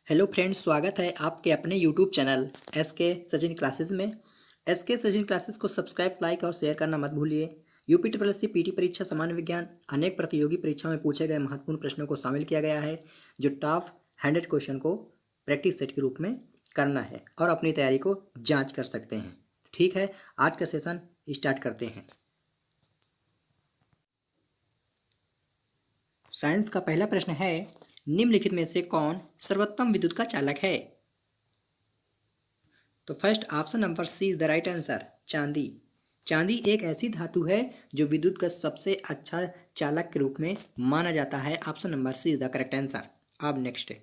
Hello friends, स्वागत है आपके अपने YouTube channel S K Sachin classes में। एस के सचिन क्लासेस को सब्सक्राइब, लाइक और शेयर करना मत भूलिए। UP triple S C PT परीक्षा, सामान्य विज्ञान, अनेक प्रतियोगी परीक्षाओं में पूछे गए महत्वपूर्ण प्रश्नों को शामिल किया गया है, जो टॉप 100 क्वेश्चन को प्रैक्टिस सेट के रूप में करना है और अपनी तैयारी को जाँच कर सकते हैं। ठीक है, आज का सेशन स्टार्ट करते हैं। साइंस का पहला प्रश्न है, निम्नलिखित में से कौन सर्वोत्तम विद्युत का चालक है? तो first option number C is the right answer, चांदी। चांदी एक ऐसी धातु है जो विद्युत का सबसे अच्छा चालक के रूप में माना जाता है। Option number C is the correct answer. अब नेक्स्ट है,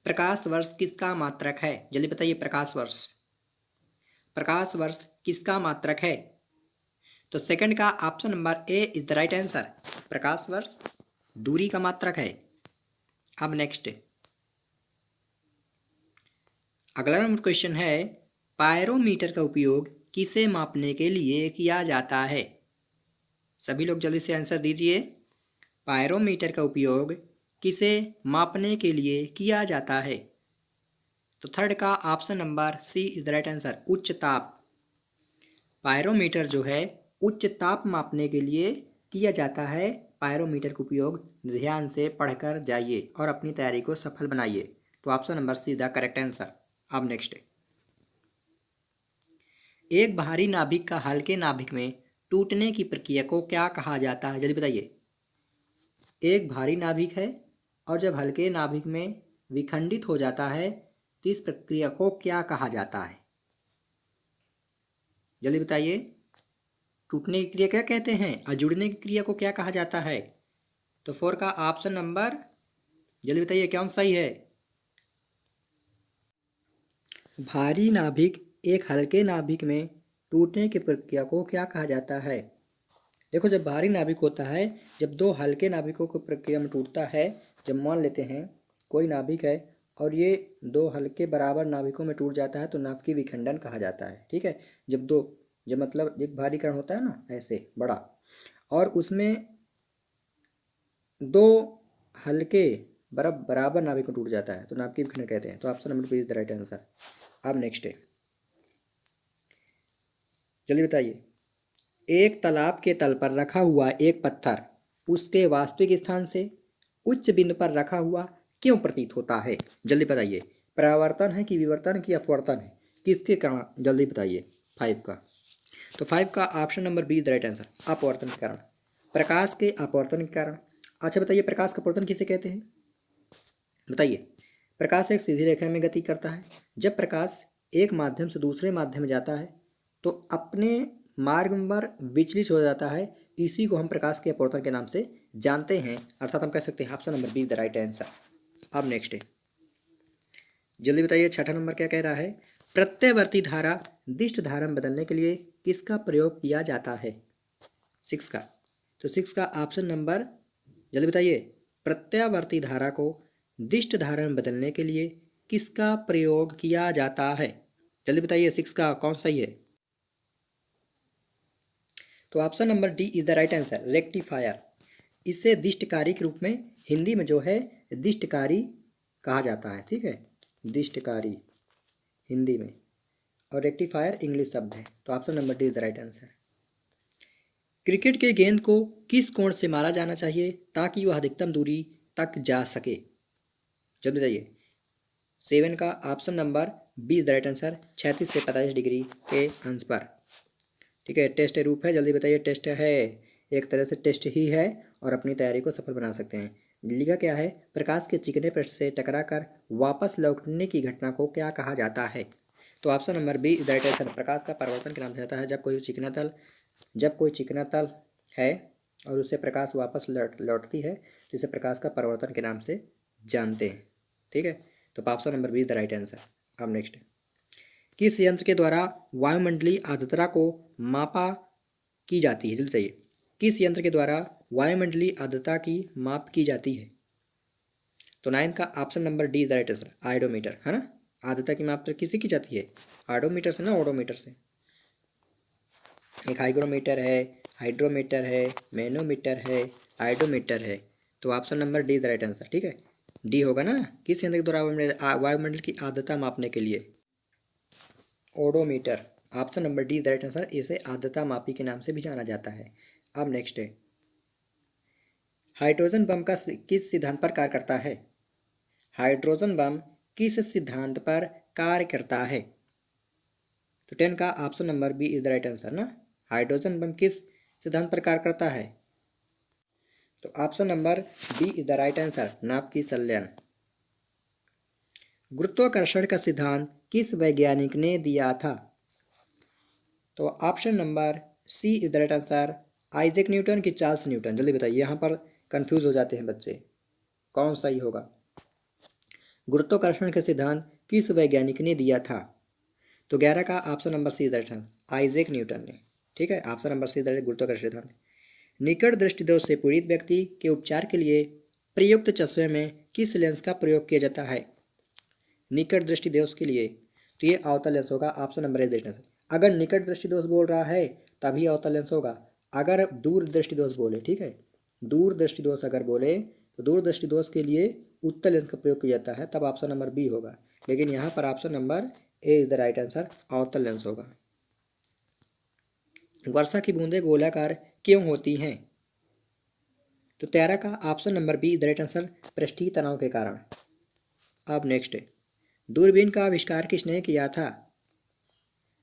प्रकाश वर्ष किसका मात्रक है? जल्दी बताइए, प्रकाश वर्ष। प्रकाश वर्ष किसका मात्रक है? तो सेकंड का option number A is the right answer, प्रकाश वर्ष दूरी का मात्रक है। अब नेक्स्ट, अगला नंबर क्वेश्चन है, पायरोमीटर का उपयोग किसे मापने के लिए किया जाता है? सभी लोग जल्दी से आंसर दीजिए। पायरोमीटर का उपयोग किसे मापने के लिए किया जाता है? तो थर्ड का option number C is the right answer, उच्च ताप। पायरोमीटर जो है उच्च ताप मापने के लिए किया जाता है। पायरोमीटर का उपयोग ध्यान से पढ़कर जाइए और अपनी तैयारी को सफल बनाइए। तो option number C the correct answer. अब नेक्स्ट, एक भारी नाभिक का हल्के नाभिक में टूटने की प्रक्रिया को क्या कहा जाता है? जल्दी बताइए। एक भारी नाभिक है और जब हल्के नाभिक में विखंडित हो जाता है तो इस प्रक्रिया को क्या कहा जाता है? जल्दी बताइए। टूटने की क्रिया क्या कहते हैं और जुड़ने की क्रिया को क्या कहा जाता है? तो फोर का ऑप्शन नंबर, जल्दी बताइए कौन सही है? भारी नाभिक एक हल्के नाभिक में टूटने की प्रक्रिया को क्या कहा जाता है? देखो, जब भारी नाभिक होता है, जब दो हल्के नाभिकों की प्रक्रिया में टूटता है, जब मान लेते हैं कोई नाभिक है और ये दो हल्के बराबर नाभिकों में टूट जाता है तो नाभिकीय विखंडन कहा जाता है। ठीक है, जब मतलब एक भारीकरण होता है ना ऐसे बड़ा, और उसमें दो हल्के बराबर नाभिकों टूट जाता है तो नाभिकीय विखंडन कहते हैं। तो option number B is the right answer. अब नेक्स्ट है, जल्दी बताइए। एक तालाब के तल पर रखा हुआ एक पत्थर उसके वास्तविक स्थान से उच्च बिंदु पर रखा हुआ क्यों प्रतीत होता है? जल्दी बताइए। परावर्तन है कि विवर्तन की अपवर्तन है, किसके कारण? जल्दी बताइए। 5 का, तो 5 का option number B is the right answer, अपवर्तन के कारण, प्रकाश के अपवर्तन के कारण। अच्छा बताइए, प्रकाश का अपवर्तन किसे कहते हैं? बताइए। प्रकाश एक सीधी रेखा में गति करता है। जब प्रकाश एक माध्यम से दूसरे माध्यम में जाता है तो अपने मार्ग पर विचलित हो जाता है। इसी को हम प्रकाश के अपवर्तन के नाम से जानते हैं, अर्थात हम कह सकते हैं option number B is the right answer. अब नेक्स्ट है, जल्दी बताइए, छठा नंबर क्या कह रहा है? प्रत्यवर्ती धारा दिष्ट धारा में बदलने के लिए किसका प्रयोग किया जाता है? 6 का, तो 6 का ऑप्शन नंबर, जल्दी बताइए। प्रत्यावर्ती धारा को दिष्ट धारा में बदलने के लिए किसका प्रयोग किया जाता है? जल्दी बताइए, 6 का कौन सही है? तो option number D is the right answer, rectifier. इसे दिष्टकारी के रूप में हिंदी में जो है दिष्टकारी कहा जाता है। ठीक है, दिष्टकारी हिंदी में, और रेक्टिफायर इंग्लिश शब्द है। तो option number D is the right answer. Cricket के गेंद को किस कोण से मारा जाना चाहिए ताकि वह अधिकतम दूरी तक जा सके? जल्दी बताइए। 7 का option number B is the right answer, 36 से 45 डिग्री के अंश पर। ठीक है, टेस्ट रूप है। जल्दी बताइए। टेस्ट है, एक तरह से टेस्ट ही है और अपनी तैयारी को सफल बना सकते हैं। लिखा क्या है? प्रकाश के चिकने पृष्ठ से टकराकर वापस लौटने की घटना को क्या कहा जाता है? तो option number B is the right answer, प्रकाश का परावर्तन के नाम से आता है। जब कोई चिकना तल है और उससे प्रकाश वापस लौटती है तो इसे प्रकाश का परावर्तन के नाम से जानते हैं। ठीक है, तो option number B is the right answer. अब नेक्स्ट, किस यंत्र के द्वारा वायुमंडलीय आर्द्रता को मापा की जाती है? जल्दी बताइए। किस यंत्र के द्वारा वायुमंडलीय आर्द्रता की माप की जाती है? तो 9 का option number D is the right answer, आयोडोमीटर, है ना। आर्द्रता की माप किससे की जाती है? आयोडोमीटर से ना, ओडोमीटर से। एक हाइग्रोमीटर है, हाइड्रोमीटर है, मैनोमीटर है, आयोडोमीटर है। तो option number D is the right answer. ठीक है, डी होगा ना। किस यंत्र के द्वारा वायुमंडल की आर्द्रता मापने के लिए? Odometer. Option number D is the right answer. इसे आर्द्रता मापी के नाम से भी जाना जाता है। अब नेक्स्ट है, हाइड्रोजन बम का किस सिद्धांत पर कार्य करता है? हाइड्रोजन बम किस सिद्धांत पर कार्य करता है? तो 10 का option number B is the right answer ना। हाइड्रोजन बम किस सिद्धांत पर कार्य करता है? तो option number B is the right answer, नाभ की संलयन। गुरुत्वाकर्षण का सिद्धांत किस वैज्ञानिक ने दिया था? तो option number C is the right answer, Isaac Newton की चार्ल्स न्यूटन। जल्दी बताइए, यहाँ पर कंफ्यूज हो जाते हैं बच्चे, कौन सही होगा? गुरुत्वाकर्षण का सिद्धांत किस वैज्ञानिक ने दिया था? तो 11 का option number C is the right answer, Isaac Newton ने। ठीक है, option number C is the right, गुरुत्वाकर्षण सिद्धांत। निकट दृष्टिदोष से पीड़ित व्यक्ति के उपचार के लिए प्रयुक्त चश्मे में किस लेंस का प्रयोग किया जाता है? निकट दृष्टि दोष के लिए तो ये अवतल लेंस होगा, ऑप्शन नंबर ए देखना। अगर निकट दृष्टि दोष बोल रहा है तभी अवतल लेंस होगा। अगर दूर दृष्टि दोष बोले, ठीक है, दूर दृष्टि दोष अगर बोले तो दूर दृष्टि दोष के लिए उत्तल लेंस का प्रयोग किया जाता है, तब ऑप्शन नंबर बी होगा। लेकिन यहाँ पर option number A is the right answer, अवतल लेंस होगा। वर्षा की बूंदें गोलाकार क्यों होती हैं? तो 13 का option number B is the right answer, पृष्ठीय तनाव के कारण। अब नेक्स्ट है, दूरबीन का आविष्कार किसने किया था?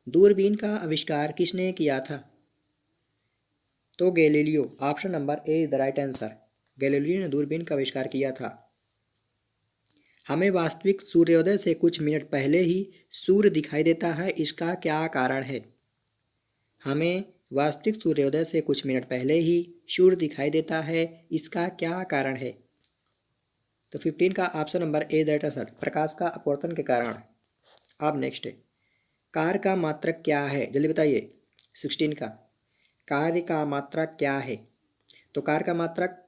दूरबीन का आविष्कार किसने किया था? तो Galileo, option number A is the right answer, Galileo ने दूरबीन का आविष्कार किया था। हमें वास्तविक सूर्योदय से कुछ मिनट पहले ही सूर्य दिखाई देता है, इसका क्या कारण है? हमें वास्तविक सूर्योदय से कुछ मिनट पहले ही सूर्य दिखाई देता है, इसका क्या कारण है? तो 15 का option number A is the right answer, प्रकाश का अपवर्तन के कारण। अब नेक्स्ट है, कार्य का मात्रक क्या है? जल्दी बताइए। 16 का कार्य का मात्रक क्या है? तो कार्य का मात्रक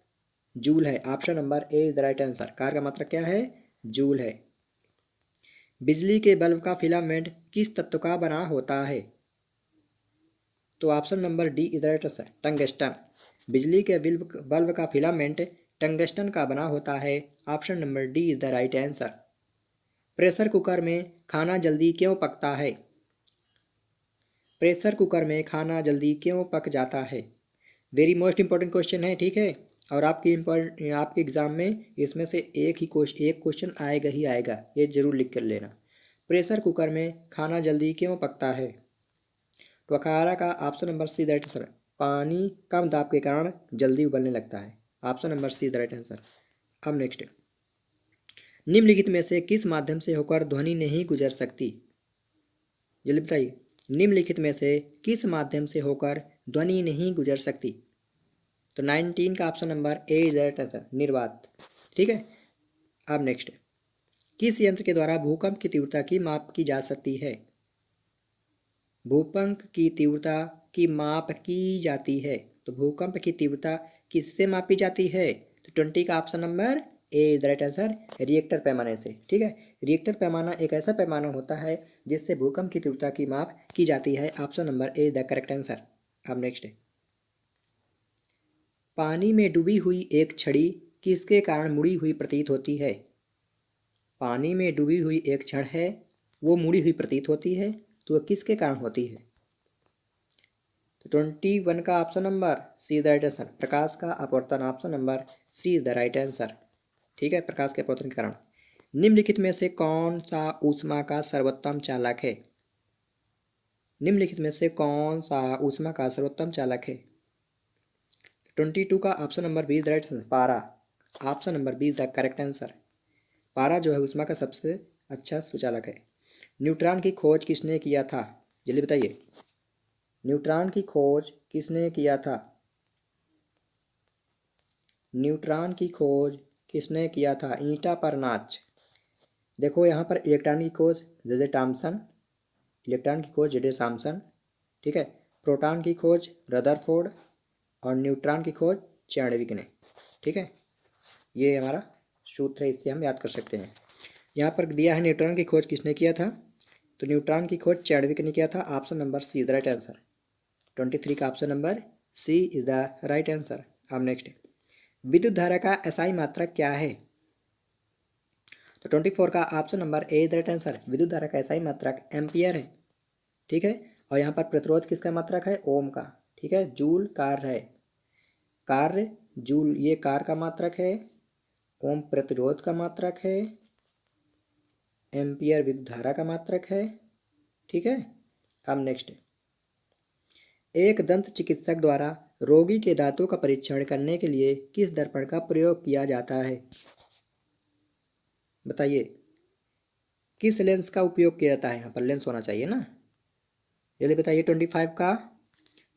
जूल है, option number A is the right answer. कार्य का मात्रक क्या है? जूल है। बिजली के बल्ब का फिलामेंट किस तत्व का बना होता है? तो option number D is the right answer, tungsten. बिजली के बल्ब का फिलामेंट टंगस्टन का बना होता है, option number D is the right answer. Pressure cooker में खाना जल्दी क्यों पकता है? प्रेशर कुकर में खाना जल्दी क्यों पक जाता है? वेरी मोस्ट इंपॉर्टेंट क्वेश्चन है, ठीक है। और आपके एग्ज़ाम में इसमें से एक क्वेश्चन आएगा ही आएगा, ये जरूर लिख कर लेना। प्रेशर कुकर में खाना जल्दी क्यों पकता है? तो 18 का option number C the right answer, पानी कम दाब के कारण जल्दी उबलने लगता है, option number C the right answer. अब नेक्स्ट, निम्नलिखित में से किस माध्यम से होकर ध्वनि नहीं गुजर सकती? जल्दी बताइए, निम्नलिखित में से किस माध्यम से होकर ध्वनि नहीं गुजर सकती? तो 19 का option number A is the right answer, निर्वात। ठीक है। अब नेक्स्ट, किस यंत्र के द्वारा भूकंप की तीव्रता की माप की जा सकती है? भूकंप की तीव्रता की माप की जाती है, तो भूकंप की तीव्रता किससे मापी जाती है? तो 20 का option number A is the right answer, reactor पैमाने से। ठीक है, रिएक्टर पैमाना एक ऐसा पैमाना होता है जिससे भूकंप की तीव्रता की माप की जाती है, option number A the correct answer. अब नेक्स्ट है, पानी में डूबी हुई एक छड़ी किसके कारण मुड़ी हुई प्रतीत होती है? पानी में डूबी हुई एक छड़ है, वो मुड़ी हुई प्रतीत होती है, तो वह किसके कारण होती है? तो 21 का option number C the right answer, प्रकाश का अपवर्तन, option number C is the right answer. ठीक है, प्रकाश के अपवर्तन के कारण। निम्नलिखित में से कौन सा ऊष्मा का सर्वोत्तम चालक है? निम्नलिखित में से कौन सा ऊष्मा का सर्वोत्तम चालक है? 22 का option number B the right answer, पारा, option number B the correct answer. पारा जो है ऊष्मा का सबसे अच्छा सुचालक है। न्यूट्रॉन की खोज किसने किया था? जल्दी बताइए, न्यूट्रॉन की खोज किसने किया था? न्यूट्रॉन की खोज किसने किया था? ईटा परनाच। देखो यहाँ पर इलेक्ट्रॉन की खोज जे टॉमसन, इलेक्ट्रॉन की खोज जे सैमसन। ठीक है, प्रोटॉन की खोज रदरफोर्ड और न्यूट्रॉन की खोज चैडविक ने। ठीक है, ये हमारा सूत्र है, इससे हम याद कर सकते हैं। यहाँ पर दिया है न्यूट्रॉन की खोज किसने किया था, तो न्यूट्रॉन की खोज चैडविक ने किया था, option number C the right answer. 23 का option number C is the right answer. अब नेक्स्ट, विद्युत धारा का एसआई मात्रक क्या है? तो 24 का option number A is the right answer. विद्युत धारा का SI मात्रक एम्पियर है, ठीक है। और यहाँ पर प्रतिरोध किसका मात्रक है? ओम का, ठीक है। जूल कार्य है, कार्य जूल ये कार का मात्रक है, ओम प्रतिरोध का मात्रक है, एम्पियर विद्युत धारा का मात्रक है, ठीक है। अब नेक्स्ट, एक दंत चिकित्सक द्वारा रोगी के दांतों का परीक्षण करने के लिए किस दर्पण का प्रयोग किया जाता है? बताइए, किस लेंस का उपयोग किया जाता है? यहाँ पर लेंस होना चाहिए ना, जल्दी बताइए। 25 का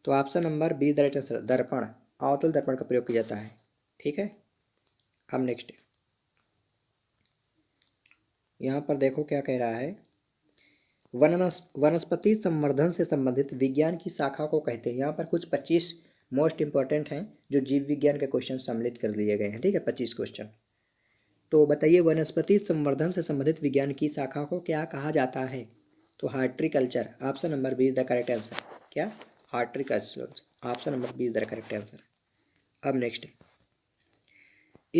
तो option number B the right answer, दर्पण, अवतल दर्पण का प्रयोग किया जाता है, ठीक है। अब नेक्स्ट, यहाँ पर देखो क्या कह रहा है, वनस्पति संवर्धन से संबंधित विज्ञान की शाखा को कहते हैं। यहाँ पर कुछ 25 मोस्ट इंपॉर्टेंट हैं जो जीव विज्ञान के क्वेश्चन सम्मिलित कर दिए गए हैं, ठीक है, 25 क्वेश्चन। तो बताइए, वनस्पति संवर्धन से संबंधित विज्ञान की शाखा को क्या कहा जाता है? तो horticulture, option number B is the correct answer. क्या? Horticulture, option number B is the correct answer. अब नेक्स्ट,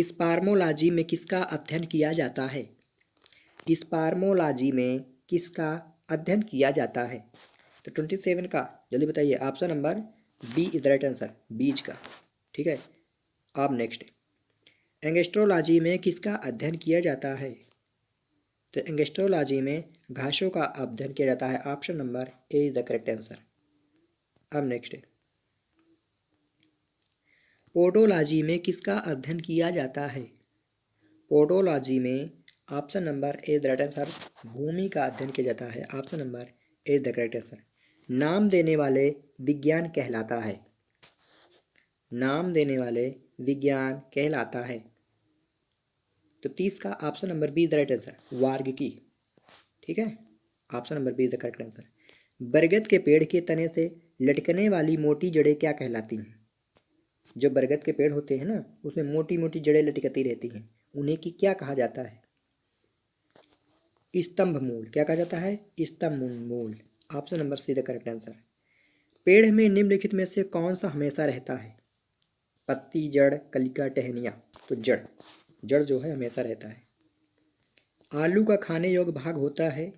स्पार्मोलॉजी में किसका अध्ययन किया जाता है? स्पार्मोलॉजी में किसका अध्ययन किया जाता है? तो 27 का जल्दी बताइए, option number B is the right answer, बीज का, ठीक है। अब नेक्स्ट, एंगस्ट्रोलॉजी में किसका अध्ययन किया जाता है? तो एंगस्ट्रोलॉजी में घासों का अध्ययन किया जाता है, option number A is the correct answer. अब नेक्स्ट, पोडोलॉजी में किसका अध्ययन किया जाता है? पोडोलॉजी में option number A the right answer, भूमि का अध्ययन किया जाता है, option number A the correct answer. नाम देने वाले विज्ञान कहलाता है, नाम देने वाले विज्ञान कहलाता है। तो 30 का option number B the right answer, वार्गिकी, ठीक है, option number B the correct answer. बरगद के पेड़ के तने से लटकने वाली मोटी जड़ें क्या कहलाती हैं? जो बरगद के पेड़ होते हैं ना, उसमें मोटी मोटी जड़ें लटकती रहती हैं, उन्हें की क्या कहा जाता है? स्तंभ मूल, क्या कहा जाता है? स्तंभ मूल, option number C the correct answer. पेड़ में निम्नलिखित में से कौन सा हमेशा रहता है? पत्ती, जड़, कलिका, टहनियाँ। तो जड़, जड़ जो है हमेशा रहता है। आलू का खाने योग्य भाग होता है,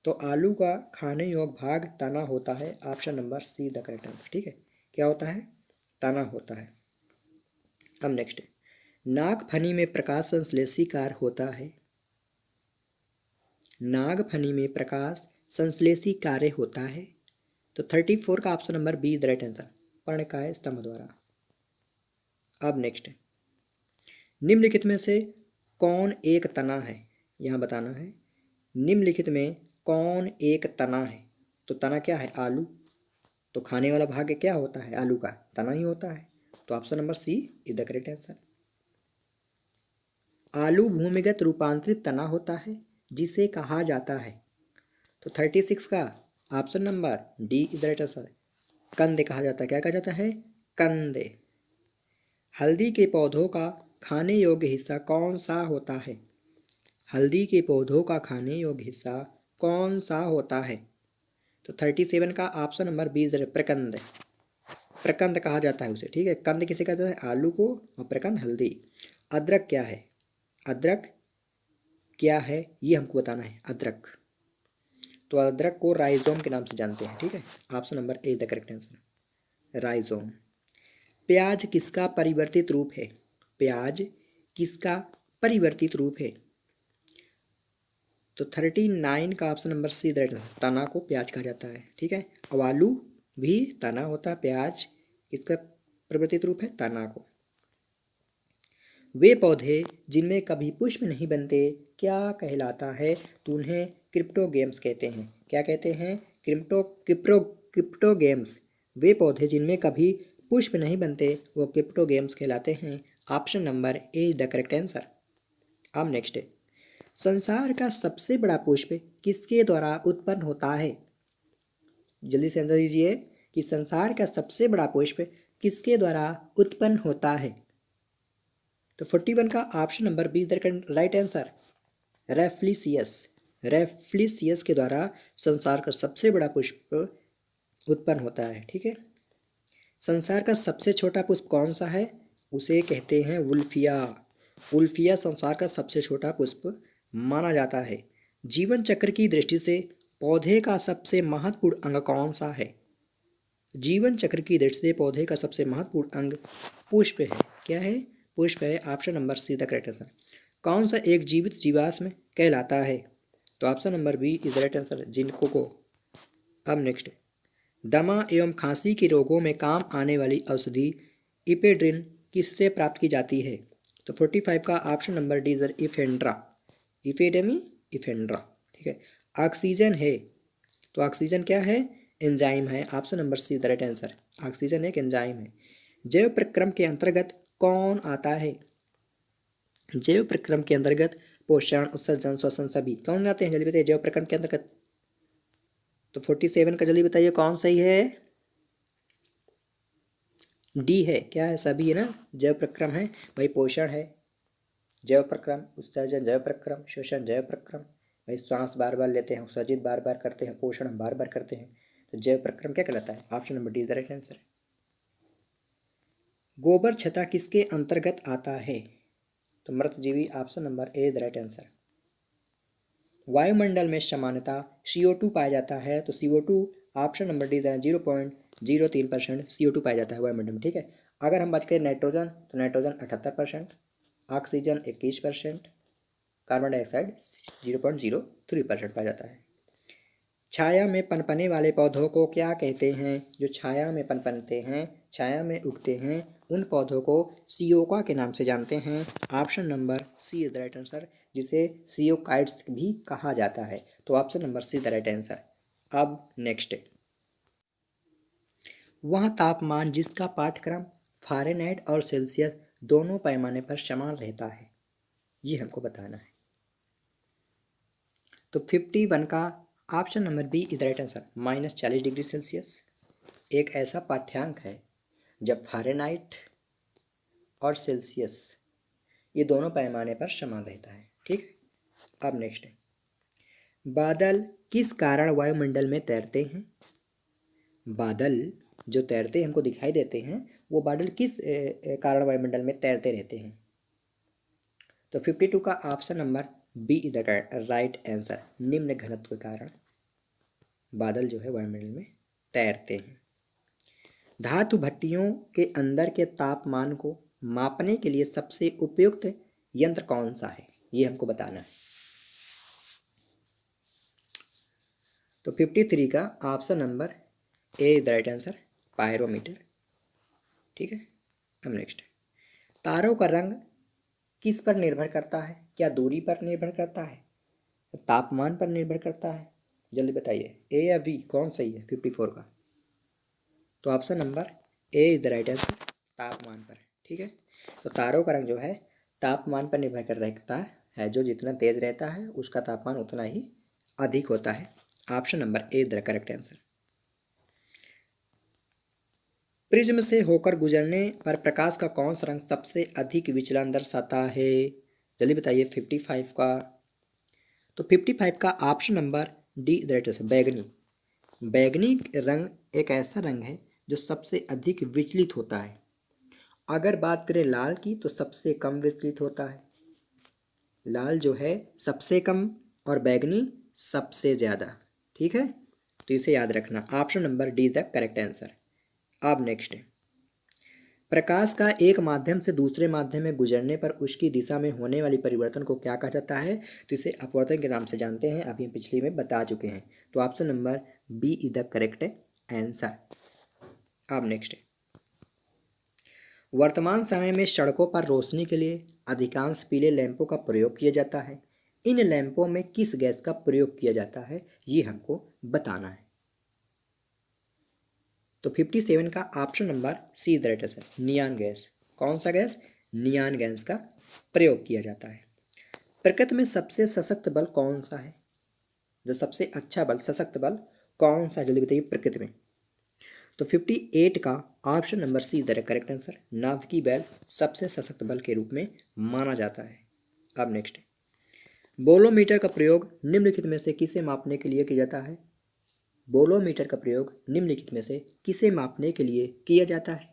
तो आलू का खाने योग्य भाग तना होता है, option number C the correct answer, ठीक है। क्या होता है? तना होता है। अब नेक्स्ट, नागफनी में प्रकाश संश्लेषी कार्य होता है, नागफनी में प्रकाश संश्लेषी कार्य होता है। तो 34 का option number B the right answer, पर्णकाय स्तंभ द्वारा। अब नेक्स्ट, निम्नलिखित में से कौन एक तना है? यहाँ बताना है, निम्नलिखित में कौन एक तना है? तो तना क्या है? आलू। तो खाने वाला भाग क्या होता है? आलू का तना ही होता है, तो option number C is the correct answer. आलू भूमिगत रूपांतरित तना होता है, जिसे कहा जाता है। तो 36 का option number D is the right answer, कंद कहा जाता है। क्या कहा जाता है? कंद। हल्दी के पौधों का खाने योग्य हिस्सा कौन सा होता है? हल्दी के पौधों का खाने योग्य हिस्सा कौन सा होता है? तो 37 का ऑप्शन नंबर बी, प्रकंद। प्रकंद कहा जाता है उसे, ठीक है। कंद किसे कहते हैं? आलू को, और प्रकंद हल्दी। अदरक क्या है? अदरक क्या है ये हमको बताना है। अदरक, तो अदरक को राइजोम के नाम से जानते हैं, ठीक है। Option number A the correct answer, rhizome. प्याज किसका परिवर्तित रूप है? प्याज किसका परिवर्तित रूप है? तो 39 का ऑप्शन नंबर सी द, तना को प्याज कहा जाता है, ठीक है। अब आलू भी तना होता है, प्याज किसका परिवर्तित रूप है? तना को। वे पौधे जिनमें कभी पुष्प नहीं बनते क्या कहलाता है? तो उन्हें क्रिप्टोगेम्स कहते हैं। क्या कहते हैं? क्रिप्टोगेम्स। वे पौधे जिनमें कभी पुष्प नहीं बनते वो क्रिप्टोगेम्स कहलाते हैं। Option number A is the correct answer. अब नेक्स्ट है, संसार का सबसे बड़ा पुष्प किसके द्वारा उत्पन्न होता है? जल्दी से आंसर दीजिए कि संसार का सबसे बड़ा पुष्प किसके द्वारा उत्पन्न होता है? तो 41 का option number B the right answer, Rafflesia. Rafflesia के द्वारा संसार का सबसे बड़ा पुष्प उत्पन्न होता है, ठीक है। संसार का सबसे छोटा पुष्प कौन सा है? उसे कहते हैं वुल्फिया। वुल्फिया संसार का सबसे छोटा पुष्प माना जाता है। जीवन चक्र की दृष्टि से पौधे का सबसे महत्वपूर्ण अंग कौन सा है? जीवन चक्र की दृष्टि से पौधे का सबसे महत्वपूर्ण अंग पुष्प है। क्या है? पुष्प है। Option number C the correct answer. कौन सा एक जीवित जीवाश्म कहलाता है? तो option number B is the right answer, ginkgo. अब नेक्स्ट, दमा एवं खांसी के रोगों में काम आने वाली औषधि इपेड्रिन किससे प्राप्त की जाती है? तो 45 का ऑप्शन नंबर डी इज इफेंड्रा, इफेंड्रा। ठीक है। ऑक्सीजन है, तो ऑक्सीजन क्या है? एंजाइम है। Option number C is the right answer. Oxygen एक एंजाइम है। जैव प्रक्रम के अंतर्गत कौन आता है? जैव प्रक्रम के अंतर्गत पोषण, उत्सर्जन, श्वसन सभी कौन आते हैं? जल्दी बताइए जैव प्रक्रम के अंतर्गत। तो 47 का जल्दी बताइए कौन सही है? डी है। क्या है? सभी है ना। जैव प्रक्रम है भाई, पोषण है जैव प्रक्रम, उत्सर्जन जैव प्रक्रम, श्वसन जैव प्रक्रम। भाई श्वास बार बार लेते हैं, उत्सर्जित बार बार करते हैं, पोषण हम बार बार करते हैं, तो जैव प्रक्रम क्या कहलाता है? Option number D is the right answer. गोबर छत्ता किसके अंतर्गत आता है? तो मृतजीवी। Option number A is the right answer. वायुमंडल में सामान्यतः CO2 पाया जाता है, तो CO2 option number D 0.03% CO2 पाया जाता है वायुमंडल में। ठीक है। अगर हम बात करें नाइट्रोजन, तो नाइट्रोजन 78%, ऑक्सीजन 21%, कार्बन डाइऑक्साइड 0.03% पाया जाता है। छाया में पनपने वाले पौधों को क्या कहते हैं? जो छाया में पनपनते हैं, छाया में उगते हैं, उन पौधों को सियोका के नाम से जानते हैं। Option number C is the right answer, जिसे सियोकाइट्स भी कहा जाता है। तो option number C is the right answer. अब नेक्स्ट, वह तापमान जिसका पाठ्यक्रम फ़ारेनहाइट और सेल्सियस दोनों पैमाने पर समान रहता है, ये हमको बताना है। तो 51 का option number B is the right answer, -40 degree Celsius एक ऐसा पाठ्यांक है जब फ़ारेनहाइट और सेल्सियस ये दोनों पैमाने पर समान रहता है। ठीक है। अब नेक्स्ट है, बादल किस कारण वायुमंडल में तैरते हैं? बादल जो तैरते हैं हमको दिखाई देते हैं, वो बादल किस कारण वायुमंडल में तैरते रहते हैं? तो 52 का option number B is the right answer, निम्न घनत्व के कारण बादल जो है वायुमंडल में तैरते हैं। धातु भट्टियों के अंदर के तापमान को मापने के लिए सबसे उपयुक्त यंत्र कौन सा है? ये हमको बताना है। तो 53 का option number A is the right answer, pyrometer. ठीक है। अब नेक्स्ट, तारों का रंग किस पर निर्भर करता है? क्या दूरी पर निर्भर करता है, तापमान पर निर्भर करता है? जल्दी बताइए, ए या बी कौन सही है 54 का? तो option number A is the right answer, तापमान पर। ठीक है। तो तारों का रंग जो है तापमान पर निर्भर कर रहता है, जो जितना तेज रहता है उसका तापमान उतना ही अधिक होता है। Option number A the correct answer. Prism से होकर गुजरने पर प्रकाश का कौन सा रंग सबसे अधिक विचलन दर्शाता है? जल्दी बताइए 55 का। तो 55 का option number D is the right answer, बैगनी। बैगनी रंग एक ऐसा रंग है जो सबसे अधिक विचलित होता है। अगर बात करें लाल की, तो सबसे कम विचलित होता है। लाल जो है सबसे कम और बैगनी सबसे ज़्यादा। ठीक है। तो इसे याद रखना, option number D is the correct answer. अब नेक्स्ट है, प्रकाश का एक माध्यम से दूसरे माध्यम में गुजरने पर उसकी दिशा में होने वाली परिवर्तन को क्या कहा जाता है? तो इसे अपवर्तन के नाम से जानते हैं, अभी पिछली में बता चुके हैं। तो option number B is the correct answer. अब नेक्स्ट है, वर्तमान समय में सड़कों पर रोशनी के लिए अधिकांश पीले लैंपों का प्रयोग किया जाता है। इन लैंपों में किस गैस का प्रयोग किया जाता है, ये हमको बताना है। तो 57 का option number C is the right answer, neon gas. कौन सा गैस? नियान गैस का प्रयोग किया जाता है। प्रकृति में सबसे सशक्त बल कौन सा है? जो सबसे अच्छा बल, सशक्त बल कौन सा? जल्दी बताइए प्रकृति में। तो 58 का option number C is the correct answer, नाभिकीय बल सबसे सशक्त बल के रूप में माना जाता है। अब नेक्स्ट, बोलोमीटर का प्रयोग निम्नलिखित में से किसे मापने के लिए किया जाता है? बोलोमीटर का प्रयोग निम्नलिखित में से किसे मापने के लिए किया जाता है?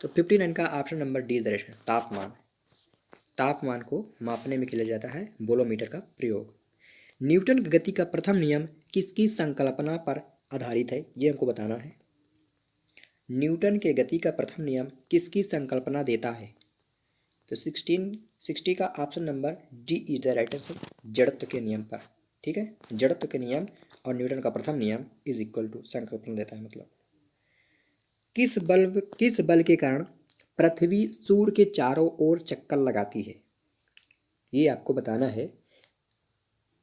तो 59 का option number D is the right answer, तापमान। तापमान को मापने में किया जाता है बोलोमीटर का प्रयोग। न्यूटन की गति का प्रथम नियम किसकी संकल्पना पर आधारित है, ये हमको बताना है। न्यूटन के गति का प्रथम नियम किसकी संकल्पना देता है? तो 1660 का option number D is the right answer, जड़त्व के नियम पर। ठीक है, जड़त्व के नियम और न्यूटन का प्रथम नियम इज इक्वल टू संकल्पना देता है। मतलब किस बल के कारण पृथ्वी सूर्य के चारों ओर चक्कर लगाती है, ये आपको बताना है।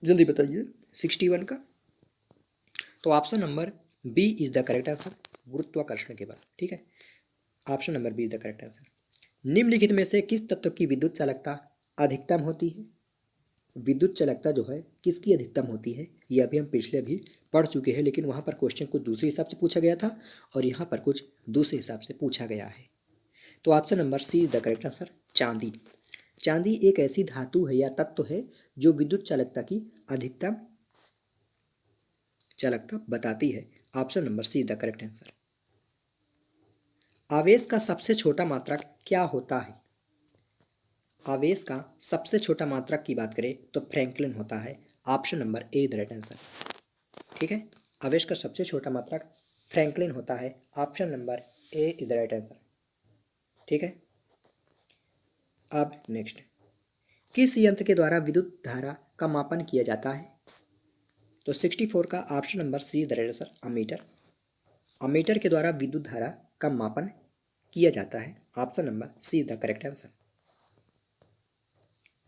जल्दी बताइए 61 का। तो option number B is the correct answer, गुरुत्वाकर्षण के बल। ठीक है, option number B is the correct answer. निम्नलिखित में से किस तत्व की विद्युत चालकता अधिकतम होती है? विद्युत चालकता जो है किसकी अधिकतम होती है, ये अभी हम पिछले भी पढ़ चुके हैं, लेकिन वहाँ पर क्वेश्चन कुछ दूसरे हिसाब से पूछा गया था और यहाँ पर कुछ दूसरे हिसाब से पूछा गया है। तो option number C is the correct answer, चांदी। चांदी एक ऐसी धातु है या तत्व है जो विद्युत चालकता की अधिकतम चालकता बताती है। Option number C is the correct answer. आवेश का सबसे छोटा मात्रक क्या होता है? आवेश का सबसे छोटा मात्रक की बात करें तो फ्रैंकलिन होता है। Option number A is the right answer. ठीक है, आवेश का सबसे छोटा मात्रक फ्रैंकलिन होता है। Option number A is the right answer. ठीक है, अब नेक्स्ट, किस यंत्र के द्वारा विद्युत धारा का मापन किया जाता है? तो 64 का option number C is the right answer, ammeter. Ammeter के द्वारा विद्युत धारा का मापन किया जाता है। Option number C is the correct answer.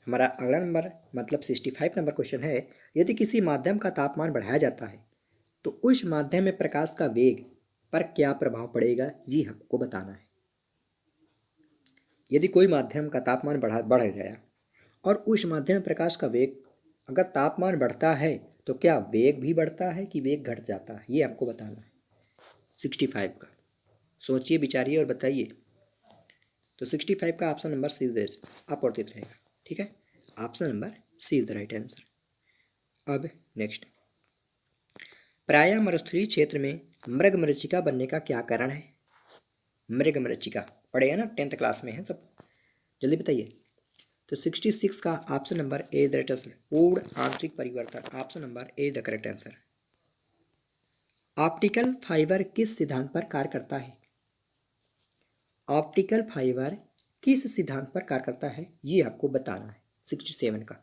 हमारा अगला नंबर मतलब 65 नंबर क्वेश्चन है, यदि किसी माध्यम का तापमान बढ़ाया जाता है तो उस माध्यम में प्रकाश का वेग पर क्या प्रभाव पड़ेगा, ये हमको बताना है। यदि कोई माध्यम का तापमान बढ़ गया और उस माध्यम में प्रकाश का वेग, अगर तापमान बढ़ता है तो क्या वेग भी बढ़ता है कि वेग घट जाता है, ये आपको बताना है। 65 का सोचिए विचारिए और बताइए। तो 65 का ऑप्शन नंबर सी इज अपवर्तित रहेगा। ठीक है, option number C is the right answer. अब नेक्स्ट, प्रायः मरुस्थलीय क्षेत्र में मृगमरीचिका बनने का क्या कारण है? मृगमरीचिका पढ़ेगा ना, 10th क्लास में है सब, जल्दी बताइए। तो 66 का option number A is the right answer, पूर्ण आंतरिक परिवर्तन। Option number A is the correct answer. Optical fibre किस सिद्धांत पर कार्य करता है? ऑप्टिकल फाइबर किस सिद्धांत पर कार्य करता है, ये आपको बताना है। 67 का,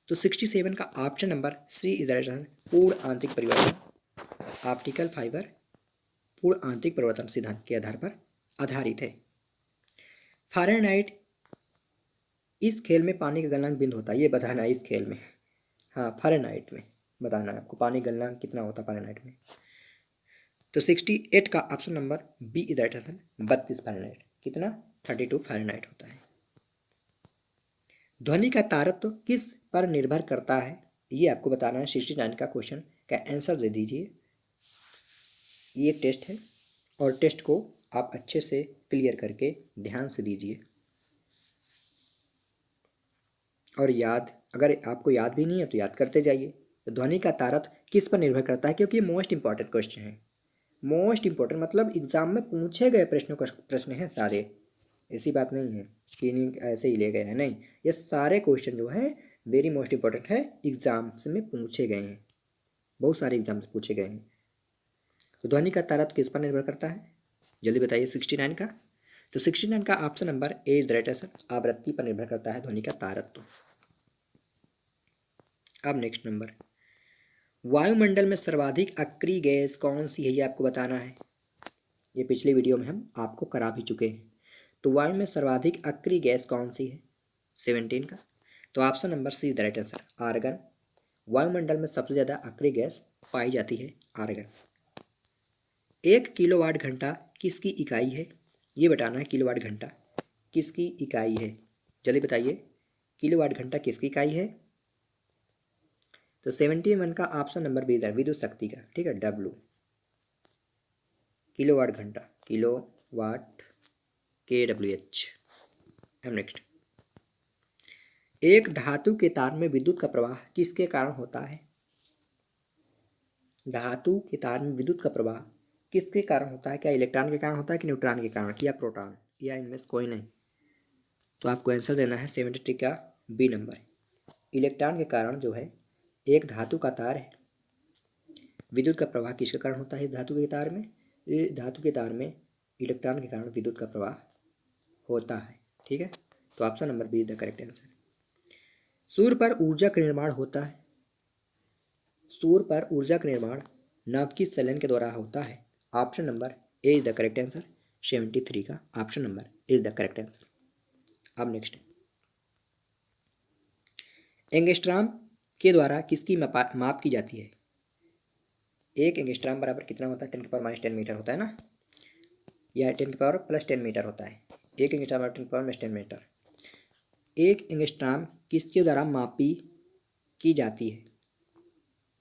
तो 67 का option number C is the right answer, पूर्ण आंतरिक परिवर्तन। ऑप्टिकल फाइबर पूर्ण आंतरिक परिवर्तन सिद्धांत के आधार पर आधारित है। फ़ारेनहाइट इस खेल में पानी का गलनांक बिंदु होता है, ये बताना है इस खेल में। हाँ, फ़ारेनहाइट में बताना है आपको पानी गलनांक कितना होता है फ़ारेनहाइट में। तो 68 का option number B is right answer, 32 Fahrenheit. कितना? 32 फ़ारेनहाइट होता है। ध्वनि का तारत्व किस पर निर्भर करता है, ये आपको बताना है। 69 का क्वेश्चन का आंसर दे दीजिए। ये एक टेस्ट है और टेस्ट को आप अच्छे से क्लियर करके ध्यान से दीजिए और याद, अगर आपको याद भी नहीं है तो याद करते जाइए। तो ध्वनि का तारत्व किस पर निर्भर करता है, क्योंकि ये मोस्ट इंपॉर्टेंट क्वेश्चन है। मोस्ट इंपॉर्टेंट मतलब एग्जाम में पूछे गए प्रश्न हैं सारे, ऐसी बात नहीं है कि नहीं ऐसे ही ले गए हैं, नहीं, ये सारे क्वेश्चन जो है वेरी मोस्ट इंपॉर्टेंट है, एग्जाम्स में पूछे गए हैं, बहुत सारे एग्जाम्स पूछे गए हैं। तो ध्वनि का तारत्व किस पर निर्भर करता है, जल्दी बताइए। 69 का, तो 69 का option number A is right answer, आवृत्ति पर निर्भर करता है ध्वनि का तारत्व। अब नेक्स्ट नंबर, वायुमंडल में सर्वाधिक अक्रिय गैस कौन सी है, ये आपको बताना है। ये पिछले वीडियो में हम आपको करा भी चुके हैं। तो वायु में सर्वाधिक अक्रिय गैस कौन सी है? 17 का, तो option number C is the right answer, argon. वायुमंडल में सबसे ज़्यादा अक्रिय गैस पाई जाती है आर्गन। 1 किलोवाट घंटा किसकी इकाई है, ये बताना है। किलोवाट घंटा किसकी इकाई है, जल्दी बताइए। किलोवाट घंटा किसकी इकाई है? तो 71 का ऑप्शन नंबर बी है, विद्युत शक्ति का। ठीक है, डब्लू, किलोवाट घंटा, किलोवाट KWH। अब नेक्स्ट, एक धातु के तार में विद्युत का प्रवाह किसके कारण होता है? धातु के तार में विद्युत का प्रवाह किसके कारण होता है? क्या इलेक्ट्रॉन के कारण होता है कि न्यूट्रॉन के कारण, या प्रोटॉन, या इनमें से कोई नहीं? तो आपको आंसर देना है 73 का बी नंबर। इलेक्ट्रॉन के कारण जो है एक धातु का तार है, विद्युत का प्रवाह किसके कारण होता है? इस धातु के तार में, इस धातु के तार में इलेक्ट्रॉन के कारण विद्युत का प्रवाह होता है। ठीक है, तो option number B is the correct answer. सूर्य पर ऊर्जा का निर्माण होता है, सूर्य पर ऊर्जा का निर्माण नाभिक किस संलयन के द्वारा होता है? Option number A is the correct answer. 73 का option number is the correct answer. अब नेक्स्ट, एंगस्ट्रॉम के द्वारा किसकी माप की जाती है? एक एंगस्ट्रॉम बराबर कितना होता है? 10⁻⁻10 मीटर होता है ना, या 10⁻+10 मीटर होता है। एक एंगस्ट्रॉम बराबर 10⁻+10 मीटर। एक एंगस्ट्रॉम किसके द्वारा मापी की जाती है?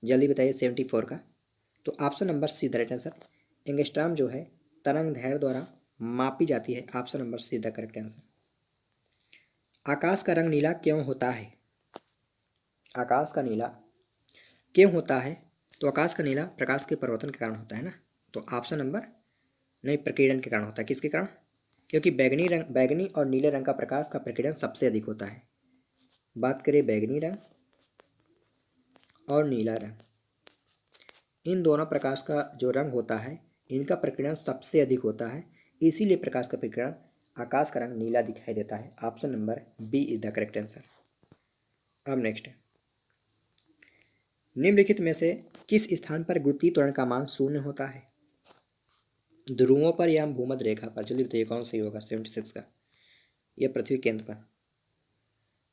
जल्दी बताइए 74 का। तो option number C the right answer. Angstrom जो है तरंग दैर्घ्य द्वारा मापी जाती है। Option number C the correct answer. आकाश का रंग नीला क्यों होता है? आकाश का नीला क्यों होता है? तो आकाश का नीला प्रकाश के परावर्तन के कारण होता है ना, तो ऑप्शन नंबर नहीं, प्रकीर्णन के कारण होता है। किसके कारण? क्योंकि बैगनी और नीले रंग का प्रकाश का प्रकीर्णन सबसे अधिक होता है। बात करें बैगनी रंग और नीला रंग, इन दोनों प्रकाश का जो रंग होता है इनका प्रकीर्णन सबसे अधिक होता है, इसीलिए प्रकाश का प्रकीर्णन आकाश का रंग नीला दिखाई देता है। Option number B is the correct answer. अब नेक्स्ट, निम्नलिखित में से किस स्थान पर गुरुत्वीय त्वरण का मान शून्य होता है? ध्रुवों पर या भूमध्य रेखा पर? जल्दी बताइए कौन सही होगा 76 का, या पृथ्वी केंद्र पर?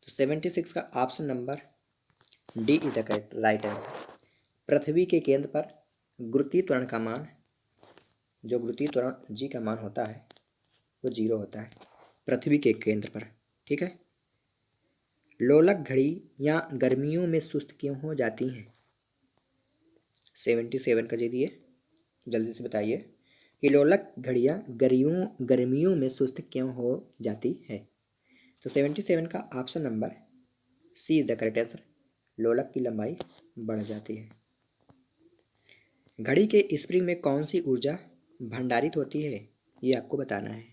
तो 76 का option number D is the correct right answer. पृथ्वी के केंद्र पर गुरुत्वीय त्वरण का मान, जो गुरुत्वीय त्वरण जी का मान होता है वो 0 होता है पृथ्वी के केंद्र पर। ठीक है, लोलक घड़ी या गर्मियों में सुस्त क्यों हो जाती हैं? 77 का जल्दी से बताइए कि लोलक घड़ियाँ गर्मियों में सुस्त क्यों हो जाती है? तो 77 का option number C is the correct answer. लोलक की लंबाई बढ़ जाती है। घड़ी के स्प्रिंग में कौन सी ऊर्जा भंडारित होती है? ये आपको बताना है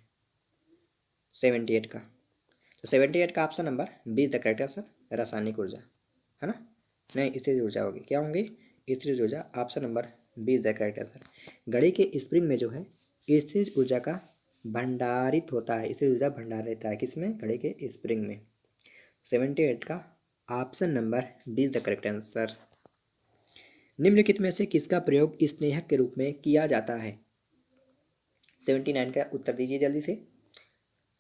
78 का। तो 78 का option number B is the correct answer. रासायनिक ऊर्जा है ना, नहीं स्थिर ऊर्जा होगी। क्या होंगी? स्थिर ऊर्जा। Option number B is the correct answer. घड़ी के स्प्रिंग में जो है स्थिर ऊर्जा का भंडारित होता है, स्थिर ऊर्जा भंडार रहता है किसमें? घड़ी के स्प्रिंग में। 78 का option number B is the correct answer. निम्नलिखित में से किसका प्रयोग स्नेहक के रूप में किया जाता है? 79 का उत्तर दीजिए जल्दी से।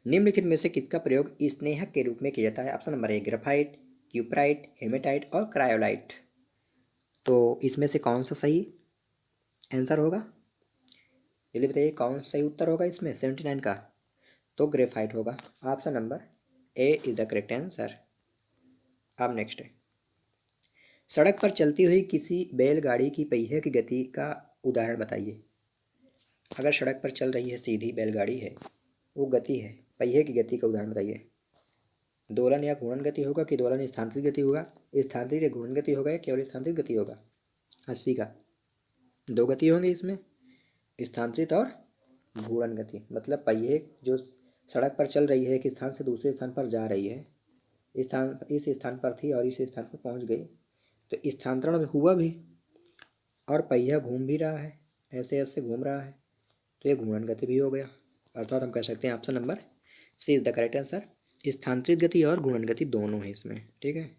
निम्नलिखित में से किसका प्रयोग स्नेहक के रूप में किया जाता है? Option number A graphite, cuprite, hematite और क्रायोलाइट। तो इसमें से कौन सा सही आंसर होगा? जल्दी बताइए कौन सा सही उत्तर होगा इसमें 79 का? तो ग्रेफाइट होगा। Option number A is the correct answer. अब नेक्स्ट है, सड़क पर चलती हुई किसी बैलगाड़ी की पहिए की गति का उदाहरण बताइए। अगर सड़क पर चल रही है, सीधी बैलगाड़ी है, वो गति है, पहिए की गति का उदाहरण बताइए। दोलन या घूर्णन गति होगा कि दोलन स्थानांतरित गति होगा? स्थानांतरित या घूर्णन गति होगा या केवल स्थानांतरित गति होगा? 80 का। दो गति होंगी इसमें, स्थानांतरित और घूर्णन गति। मतलब पहिए जो सड़क पर चल रही है, एक स्थान से दूसरे स्थान पर जा रही है, इस स्थान पर थी और इस स्थान पर पहुंच गई, तो स्थानांतरण हुआ भी और पहिया घूम भी रहा है, ऐसे ऐसे घूम रहा है, तो ये घूर्णन गति भी हो गया। अर्थात हम कह सकते हैं option number C is the correct answer. स्थानांतरित गति और घूर्णन गति दोनों है इसमें। ठीक है,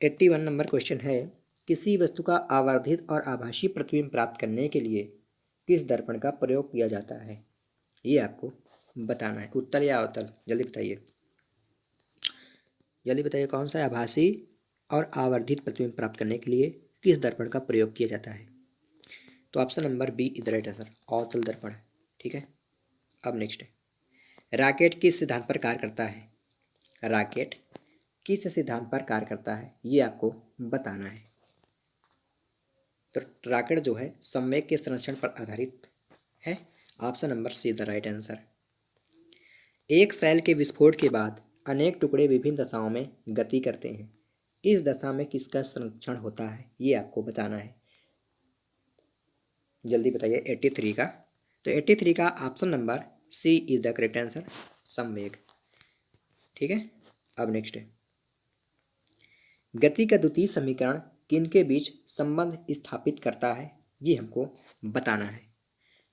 81 नंबर क्वेश्चन है, किसी वस्तु का आवर्धित और आभासी प्रतिबिंब प्राप्त करने के लिए किस दर्पण का प्रयोग किया जाता है? ये आपको बताना है। उत्तर या अवतल? जल्दी बताइए, जल्दी बताइए कौन सा आभासी और आवर्धित प्रतिबिंब प्राप्त करने के लिए किस दर्पण का प्रयोग किया जाता है? तो option number B is the right answer, अवतल दर्पण। ठीक है, अब नेक्स्ट है, रॉकेट किस सिद्धांत पर कार्य करता है? रॉकेट किस सिद्धांत पर कार्य करता है, ये आपको बताना है। तो रॉकेट जो है संवेग के संरक्षण पर आधारित है। Option number C the right answer. एक सेल के विस्फोट के बाद अनेक टुकड़े विभिन्न दशाओं में गति करते हैं, इस दशा में किसका संरक्षण होता है? ये आपको बताना है। जल्दी बताइए 83 का। तो 83 का option number C is the correct answer, संवेग। ठीक है। अब नेक्स्ट है, गति का द्वितीय समीकरण किनके बीच संबंध स्थापित करता है, ये हमको बताना है।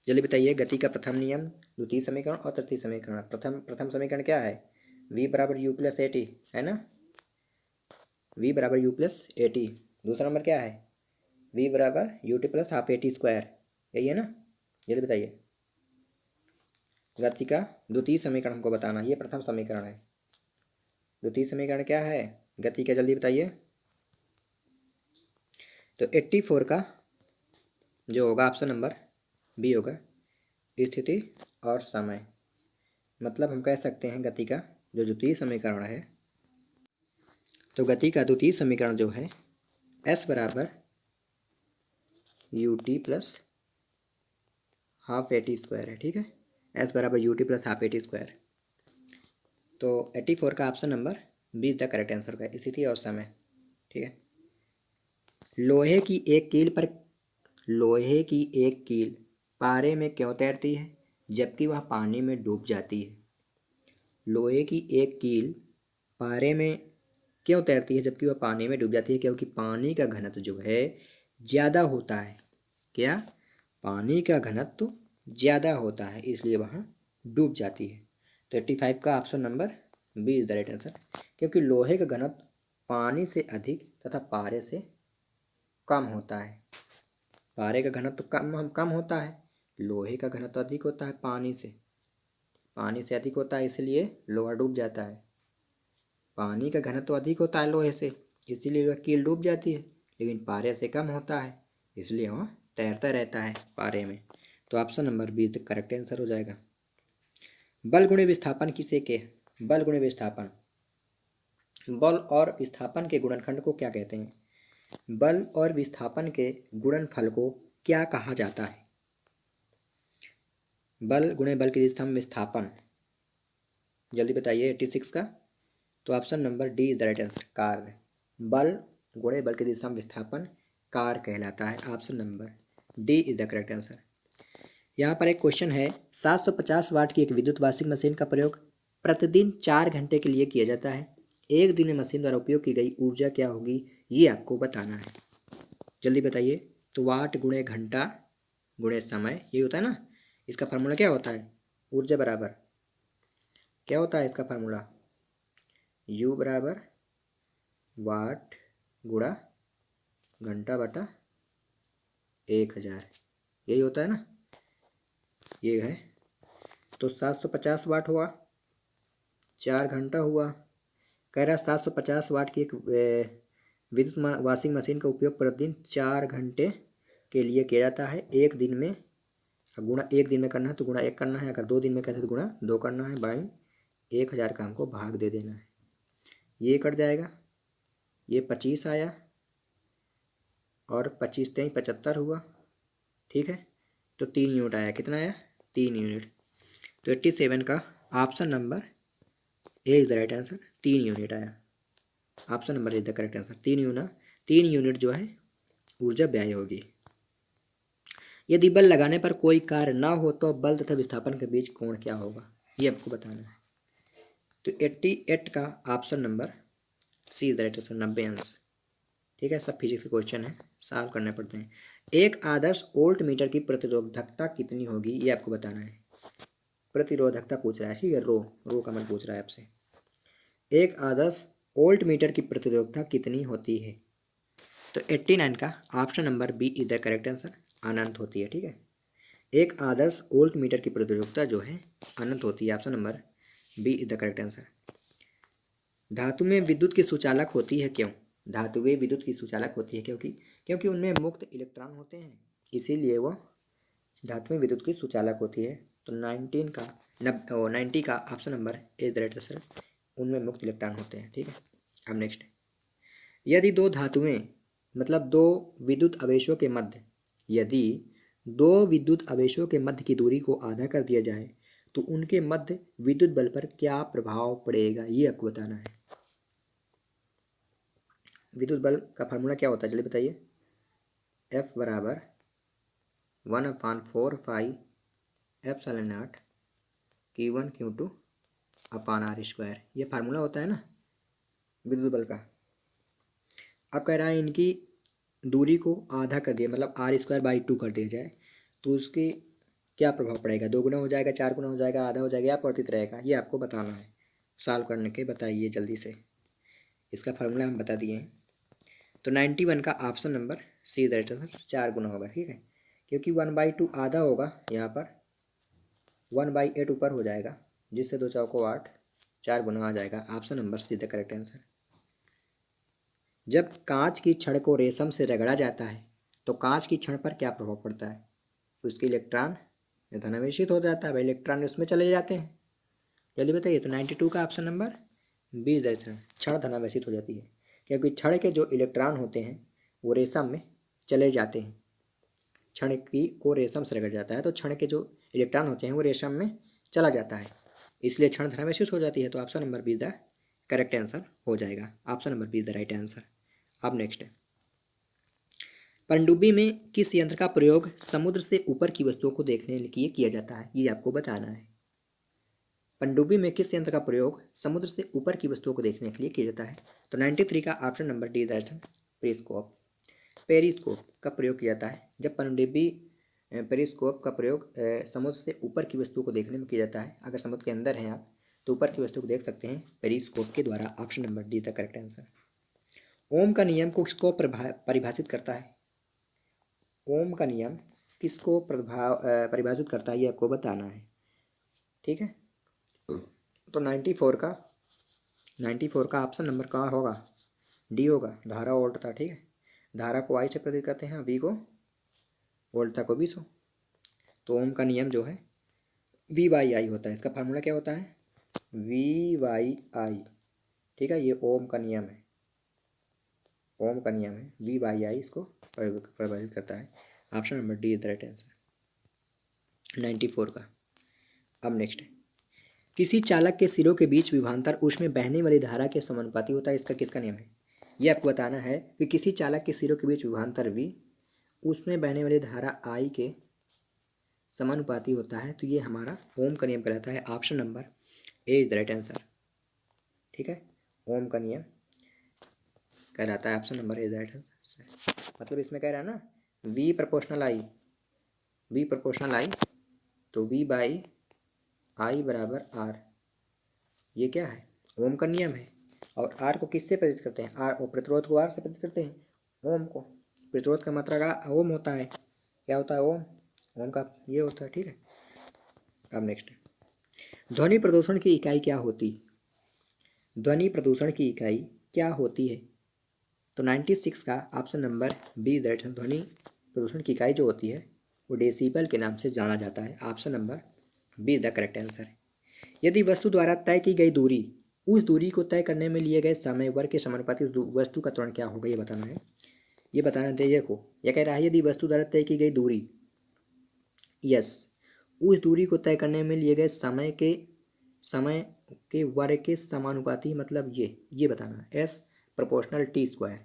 जल्दी बताइए, गति का प्रथम नियम, द्वितीय समीकरण और तृतीय समीकरण। प्रथम समीकरण क्या है, v बराबर यू प्लस ए टी, है ना, v बराबर यू प्लस ए टी। दूसरा नंबर क्या है, v बराबर U T plus half A T square, यही है ना। जल्दी बताइए, गति का द्वितीय समीकरण हमको बताना, ये प्रथम समीकरण है। द्वितीय समीकरण क्या है गति का, जल्दी बताइए। तो 84 का जो होगा ऑप्शन नंबर बी होगा, स्थिति और समय। मतलब हम कह सकते हैं गति का जो द्वितीय समीकरण है, तो गति का द्वितीय समीकरण जो है s बराबर U T plus half A T square है, ठीक है। s बराबर U T plus half A T square. तो 84 का option number B is the correct answer का, स्थिति और समय, ठीक है। लोहे की एक कील पारे में क्यों तैरती है जबकि वह पानी में डूब जाती है। लोहे की एक कील पारे में क्यों तैरती है जबकि वह पानी में डूब जाती है, क्योंकि पानी का घनत्व जो है ज़्यादा होता है। क्या, पानी का घनत्व ज़्यादा होता है, इसलिए वह डूब जाती है। तो 85 का option number B is the right answer, क्योंकि लोहे का घनत्व पानी से अधिक तथा पारे से कम होता है। पारे का घनत्व कम होता है, लोहे का घनत्व अधिक होता है, पानी से अधिक होता है, इसलिए लोहा डूब जाता है। पानी का घनत्व अधिक होता है लोहे से, इसीलिए वह कील डूब जाती है, लेकिन पारे से कम होता है, इसलिए वह तैरता रहता है पारे में। तो option number B the correct answer हो जाएगा। बल गुणे विस्थापन किसे के, बल गुणे विस्थापन, बल और विस्थापन के गुणनखंड को क्या कहते हैं। बल और विस्थापन के गुणनफल को क्या कहा जाता है। बल गुणे बल के स्थान विस्थापन, जल्दी बताइए 86 का। तो option number D is the right answer, कार्य। बल गुणे बल के स्थान विस्थापन कार्य कहलाता है, option number D is the correct answer. यहाँ पर एक क्वेश्चन है, 750 वाट की एक विद्युत वॉशिंग मशीन का प्रयोग प्रतिदिन 4 घंटे के लिए किया जाता है। एक दिन में मशीन द्वारा उपयोग की गई ऊर्जा क्या होगी, ये आपको बताना है। जल्दी बताइए। तो वाट गुणे घंटा गुणे समय, ये होता है ना। इसका फार्मूला क्या होता है, ऊर्जा बराबर क्या होता है इसका फार्मूला, U बराबर वाट गुणा घंटा बटा 1000, यही होता है ना, ये है। तो 750 वाट हुआ, 4 घंटा हुआ। कह रहा 750 वाट की एक विद्युत वॉशिंग मशीन का उपयोग प्रतिदिन 4 घंटे के लिए किया जाता है। एक दिन में गुणा, एक दिन में करना है तो गुणा 1 करना है, अगर 2 दिन में करना है तो गुणा 2 करना है, बाई 1000 का हमको भाग दे देना है। ये कट जाएगा, ये 25 आया और 25 3 75 हुआ, ठीक है। तो 3 यूनिट आया, कितना आया, 3 यूनिट। तो 87 का option number A is the right answer, 3 unit आया, option number is the correct answer. 3 unit जो है ऊर्जा व्यय होगी। यदि बल लगाने पर कोई कार्य ना हो तो बल तथा विस्थापन के बीच कोण क्या होगा, ये आपको बताना है। तो 88 का option number C is the right answer, 90 अंश, ठीक है। सब फिजिक्स के क्वेश्चन है, सॉल्व करने पड़ते हैं। एक आदर्श वोल्ट मीटर की प्रतिरोधकता कितनी होगी, ये आपको बताना है। प्रतिरोधकता पूछ रहा है, ठीक है, रो का मत पूछ रहा है आपसे। एक आदर्श वोल्ट मीटर की प्रतिरोधकता कितनी होती है। तो 89 का option number B is the correct answer, अनंत होती है, ठीक है। एक आदर्श वोल्ट मीटर की प्रतिरोधकता जो है अनंत होती है, option number B is the correct answer. धातु में विद्युत की सुचालक होती है क्यों, धातुएं विद्युत की सुचालक होती है क्योंकि उनमें मुक्त इलेक्ट्रॉन होते हैं, इसीलिए वो धातु में विद्युत की सुचालक होती है। तो 90 का option number is the right answer, उनमें मुक्त इलेक्ट्रॉन होते हैं, ठीक है। अब नेक्स्ट, यदि दो धातुएं मतलब दो विद्युत आवेशों के मध्य, यदि दो विद्युत आवेशों के मध्य की दूरी को आधा कर दिया जाए तो उनके मध्य विद्युत बल पर क्या प्रभाव पड़ेगा, ये आपको बताना है। विद्युत बल का फार्मूला क्या होता है, जल्दी बताइए। F बराबर 1/4 pi epsilon naught Q1 Q2 upon R square, ये फार्मूला होता है ना विद्युत बल का। अब कह रहा है इनकी दूरी को आधा कर दिया, मतलब आर स्क्वायर बाई 2 कर दिया जाए, तो उसके क्या प्रभाव पड़ेगा, 2 गुना हो जाएगा, 4 गुना हो जाएगा, आधा हो जाएगा या परिवर्तित रहेगा, ये आपको बताना है। सॉल्व करने के बताइए जल्दी से। इसका फार्मूला हम बता दिए हैं। तो 91 का option number C is right answer, 4 गुना होगा, ठीक है, क्योंकि 1/2 आधा होगा, यहाँ पर 1/8 ऊपर हो जाएगा, जिससे 2 चौको 8, 4 गुना आ जाएगा। Option number C the correct answer. जब कांच की छड़ को रेशम से रगड़ा जाता है तो कांच की छड़ पर क्या प्रभाव पड़ता है, उसके इलेक्ट्रॉन धनावेशित हो जाता है, भाई इलेक्ट्रॉन उसमें चले जाते हैं। जल्दी बताइए। तो 92 का option number B is answer, छड़ धनावेशित हो जाती है, क्योंकि छड़ के जो इलेक्ट्रॉन होते हैं वो रेशम में चले जाते हैं। छड़ की को रेशम से रगड़ जाता है तो छड़ के जो इलेक्ट्रॉन होते हैं वो रेशम में चला जाता है, इसलिए छड़ धनावेशित हो जाती है। तो option number B the correct answer हो जाएगा। Option number B the right answer. अब नेक्स्ट है, पनडुब्बी में किस यंत्र का प्रयोग समुद्र से ऊपर की वस्तुओं को देखने के लिए किया जाता है, ये आपको बताना है। पनडुब्बी में किस यंत्र का प्रयोग समुद्र से ऊपर की वस्तुओं को देखने के लिए किया जाता है। तो 93 का option number D is answer, periscope. Periscope का प्रयोग किया जाता है जब पनडुब्बी पेरिस्कोप का प्रयोग समुद्र से ऊपर की वस्तुओं को देखने में किया जाता है। अगर समुद्र के अंदर हैं आप तो ऊपर की वस्तु को देख सकते हैं पेरिस्कोप के द्वारा। Option number D the correct answer. Ohm का नियम को किसको परिभाषित करता है, ओम का नियम किसको परिभाषित करता है, ये आपको बताना है, ठीक है। तो 94 का ऑप्शन नंबर कहाँ होगा, डी होगा, धारा वोल्ट था, ठीक है। धारा को आई से प्रतीत करते हैं, वी को वोल्ट था को 20 हो। तो ओम का नियम जो है V/I होता है, इसका फार्मूला क्या होता है V/I, ठीक है। ये ओम का नियम है, ओम का नियम है, V/I इसको परिभाषित करता है। Option number D is the right answer 94 का। अब नेक्स्ट है, किसी चालक के सिरों के बीच विभवांतर उसमें बहने वाली धारा के समानुपाती होता है, इसका किसका नियम है, ये आपको बताना है कि किसी चालक के सिरों के बीच विभवांतर V उसमें बहने वाली धारा I के समानुपाती होता है, तो ये हमारा ओम का नियम कहलाता है। Option number A is the right answer, ठीक है। ओम का नियम कहलाता है, option number A is the right answer. मतलब इसमें कह रहा है ना V प्रोपोर्शनल I, तो V/I बराबर R, ये क्या है ओम का नियम है। और R को किससे प्रतीत करते हैं, R और प्रतिरोध को R से प्रतीत करते हैं, ओम को। प्रतिरोध का मात्रा का ओम होता है, क्या होता है ओम का ये होता है, ठीक है। अब नेक्स्ट, ध्वनि प्रदूषण की इकाई क्या होती, ध्वनि प्रदूषण की इकाई क्या होती है। तो 96 का ऑप्शन नंबर बी दैट, ध्वनि प्रदूषण की इकाई जो होती है वो डेसिबल के नाम से जाना जाता है। Option number B the correct answer. यदि वस्तु द्वारा तय की गई दूरी उस दूरी को तय करने में लिए गए समय वर्ग के समानुपाती वस्तु का त्वरण क्या होगा, ये बताना है। ये बताना देखो, यह कह रहा है यदि वस्तु द्वारा तय की गई दूरी उस दूरी को तय करने में लिए गए समय के वर्ग के समानुपाती, मतलब ये बताना है S प्रोपोर्शनल T²।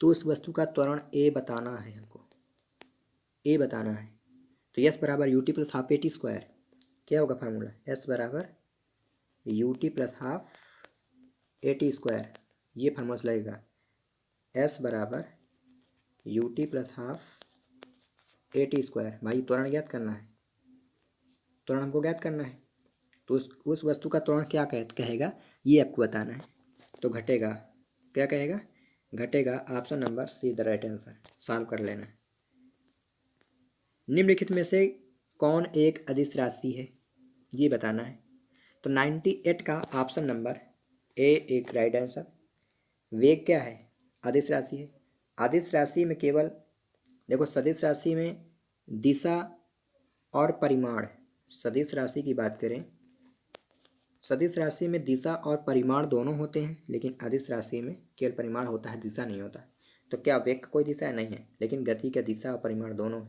तो उस वस्तु का त्वरण A बताना है, हमको A बताना है। तो S बराबर UT प्लस हाफ AT², क्या होगा फार्मूला, S बराबर UT प्लस हाफ AT², ये फार्मूला लगेगा। S बराबर UT प्लस हाफ AT²। भाई त्वरण ज्ञात करना है, त्वरण हमको ज्ञात करना है, तो उस वस्तु का त्वरण क्या कहेगा ये आपको बताना है। तो घटेगा, क्या कहेगा, घटेगा। Option number C the right answer, solve कर लेना। निम्नलिखित में से कौन एक अदिश राशि है, ये बताना है। तो 98 का ऑप्शन नंबर ए एक राइट आंसर। वेग क्या है, अदिश राशि है। अदिश राशि में केवल देखो, सदिश राशि में दिशा और परिमाण, सदिश राशि की बात करें, सदिश राशि में दिशा और परिमाण दोनों होते हैं, लेकिन अदिश राशि में केवल परिमाण होता है, दिशा नहीं होता। तो क्या वेग का कोई दिशा नहीं है, लेकिन गति का दिशा और परिमाण दोनों है।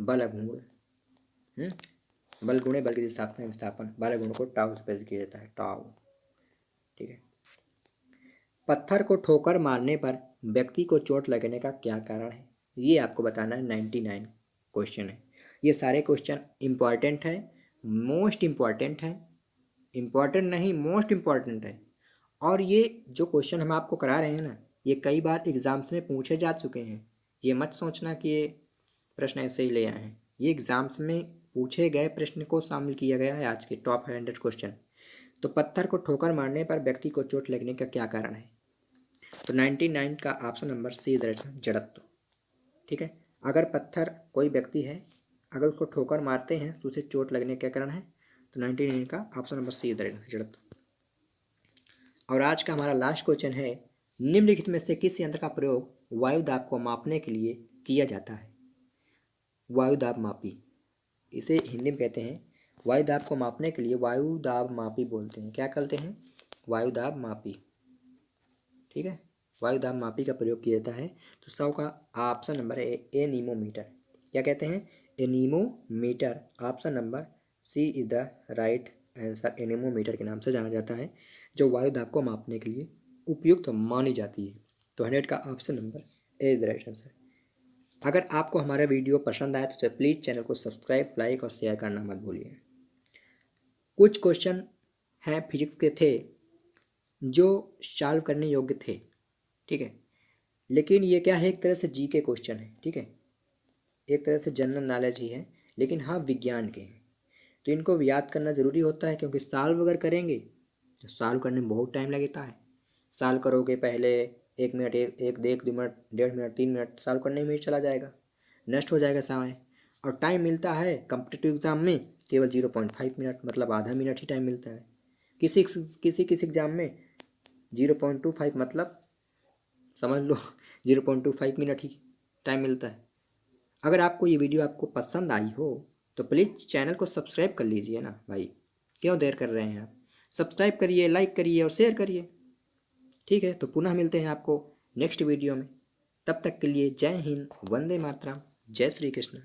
बल गुण बल गुणे बल की विस्थापन, बल गुण को टाउ से प्रस्तुत किया जाता है, टाउ, ठीक है। पत्थर को ठोकर मारने पर व्यक्ति को चोट लगने का क्या कारण है, ये आपको बताना है। 99 क्वेश्चन है, ये सारे क्वेश्चन इम्पॉर्टेंट है, मोस्ट इम्पॉर्टेंट है, इम्पॉर्टेंट नहीं, मोस्ट इम्पॉर्टेंट है। और ये जो क्वेश्चन हम आपको करा रहे हैं ना, ये कई बार एग्ज़ाम्स में पूछे जा चुके हैं। ये मत सोचना कि ये प्रश्न ऐसे ही ले आए हैं, ये एग्ज़ाम्स में पूछे गए प्रश्न को शामिल किया गया है आज के टॉप 100 क्वेश्चन। तो पत्थर को ठोकर मारने पर व्यक्ति को चोट लगने का क्या कारण है? तो 99 का option number C is right, जड़त्व। ठीक है, अगर पत्थर कोई व्यक्ति है, अगर उसको ठोकर मारते हैं तो उसे चोट लगने का कारण है, तो 99 का option number C is right, जड़त्व। और आज का हमारा लास्ट क्वेश्चन है, निम्नलिखित में से किस यंत्र का प्रयोग वायु दाब को मापने के लिए किया जाता है? वायु दाब मापी, इसे हिंदी में कहते हैं वायु दाब को मापने के लिए वायु दाब मापी बोलते हैं। क्या कहते हैं? वायु दाब मापी। ठीक है, वायु दाब मापी का प्रयोग किया जाता है। तो 100 का ऑप्शन नंबर है एनीमोमीटर। क्या कहते हैं? Anemometer. Option number C is the right answer. Anemometer के नाम से जाना जाता है, जो वायु दाब को मापने के लिए उपयुक्त मानी जाती है। तो 100 का option number A is right answer. अगर आपको हमारा वीडियो पसंद आए तो प्लीज़ चैनल को सब्सक्राइब, लाइक और शेयर करना मत भूलिए। कुछ क्वेश्चन हैं फिजिक्स के थे जो सॉल्व करने योग्य थे। ठीक है, लेकिन ये क्या है, एक तरह से जी के क्वेश्चन है। ठीक है, एक तरह से जनरल नॉलेज ही है, लेकिन हाँ विज्ञान के हैं, तो इनको याद करना ज़रूरी होता है, क्योंकि सॉल्व अगर करेंगे तो सॉल्व करने में बहुत टाइम लगता है। सॉल्व करोगे पहले 1 मिनट, एक 2 मिनट, 1.5 मिनट, 3 मिनट सॉल्व करने में ही चला जाएगा, नष्ट हो जाएगा समय। और टाइम मिलता है कॉम्पिटिटिव एग्ज़ाम में केवल 0.5 मिनट, मतलब आधा मिनट ही टाइम मिलता है। किसी एग्ज़ाम में 0.25 मतलब समझ लो 0.25 मिनट ही टाइम मिलता है। अगर आपको ये वीडियो आपको पसंद आई हो तो प्लीज़ चैनल को सब्सक्राइब कर लीजिए ना भाई, क्यों देर कर रहे हैं आप? सब्सक्राइब करिए, लाइक करिए और शेयर करिए। ठीक है, तो पुनः मिलते हैं आपको नेक्स्ट वीडियो में। तब तक के लिए जय हिंद, वंदे मातरम, जय श्री कृष्ण।